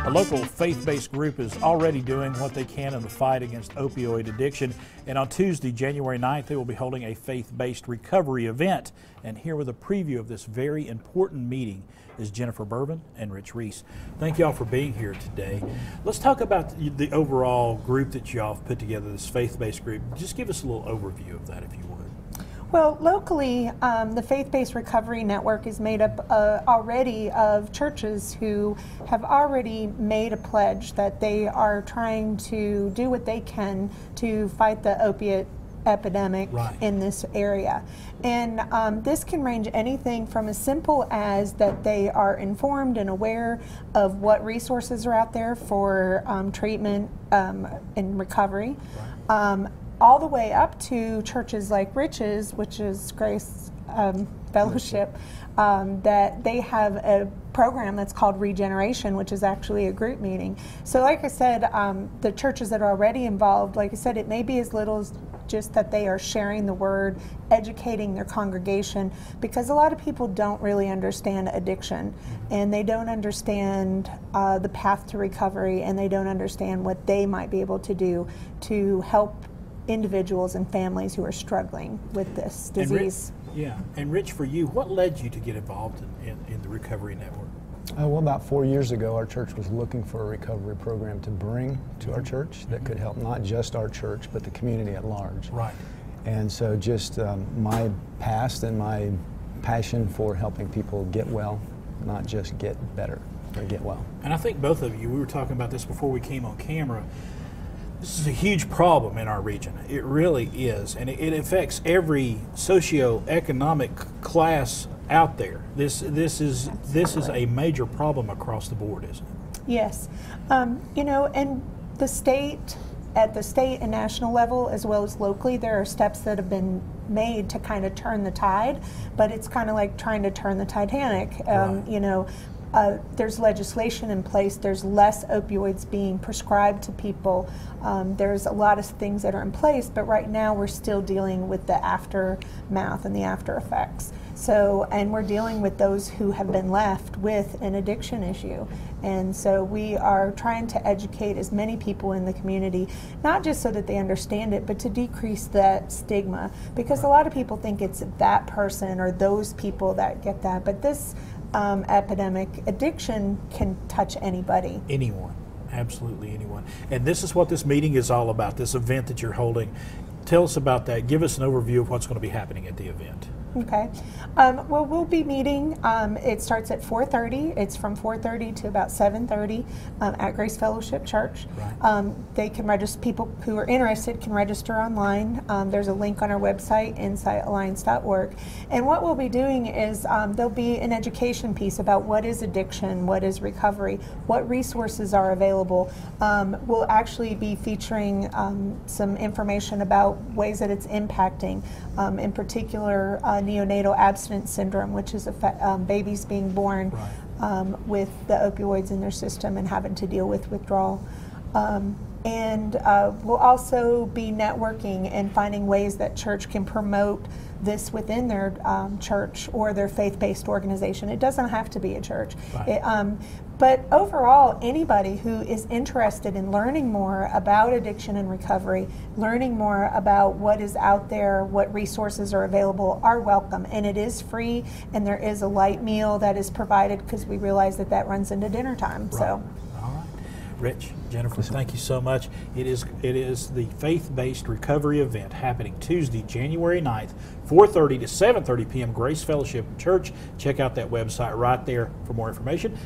A local faith-based group is already doing what they can in the fight against opioid addiction. And on Tuesday, January 9th, they will be holding a faith-based recovery event. And here with a preview of this very important meeting is Jennifer Bervin and Rich Riesz. Thank y'all for being here today. Let's talk about the overall group that y'all have put together, this faith-based group. Just give us a little overview of that, if you would. Well, locally, the Faith-Based Recovery Network is made up already of churches who have already made a pledge that they are trying to do what they can to fight the opiate epidemic in this area. And this can range anything from as simple as that they are informed and aware of what resources are out there for treatment and recovery. All the way up to churches like Rich's, which is Grace Fellowship, that they have a program that's called Regeneration, which is actually a group meeting. So like I said, the churches that are already involved, like I said, it may be as little as just that they are sharing the word, educating their congregation, because a lot of people don't really understand addiction, and they don't understand the path to recovery, and they don't understand what they might be able to do to help individuals and families who are struggling with this disease. And Rich, for you, what led you to get involved in the Recovery Network? Well, about 4 years ago, our church was looking for a recovery program to bring to our church that could help not just our church, but the community at large. Right. And so just my past and my passion for helping people get well, not just get better, but get well. And I think both of you, we were talking about this before we came on camera, this is a huge problem in our region. It really is, and it affects every socio-economic class out there. This is a major problem across the board, isn't it? Yes, you know, and the state, at the state and national level, as well as locally, there are steps that have been made to kind of turn the tide, but it's kind of like trying to turn the Titanic. You know. There's legislation in place, there's less opioids being prescribed to people, there's a lot of things that are in place, but right now we're still dealing with the aftermath and the after effects. So, and we're dealing with those who have been left with an addiction issue. And so we are trying to educate as many people in the community, not just so that they understand it, but to decrease that stigma. Because a lot of people think it's that person or those people that get that, but this epidemic, addiction can touch anybody. Anyone, absolutely anyone. And this is what this meeting is all about, this event that you're holding. Tell us about that. Give us an overview of what's going to be happening at the event. Okay. Well, we'll be meeting, it starts at 4:30. It's from 4:30 to about 7:30 at Grace Fellowship Church. Right. They can register, people who are interested can register online. There's a link on our website, insightalliance.org. And what we'll be doing is there'll be an education piece about what is addiction, what is recovery, what resources are available. We'll actually be featuring some information about ways that it's impacting, in particular, neonatal abstinence syndrome, which is babies being born with the opioids in their system and having to deal with withdrawal. And we'll also be networking and finding ways that church can promote this within their church or their faith-based organization. It doesn't have to be a church. But overall, anybody who is interested in learning more about addiction and recovery, learning more about what is out there, what resources are available, are welcome. And it is free, and there is a light meal that is provided because we realize that that runs into dinner time. So. Rich, Jennifer, thank you so much. It is the faith-based recovery event happening Tuesday, January 9th, 4:30 to 7:30 p.m. Grace Fellowship Church. Check out that website right there for more information.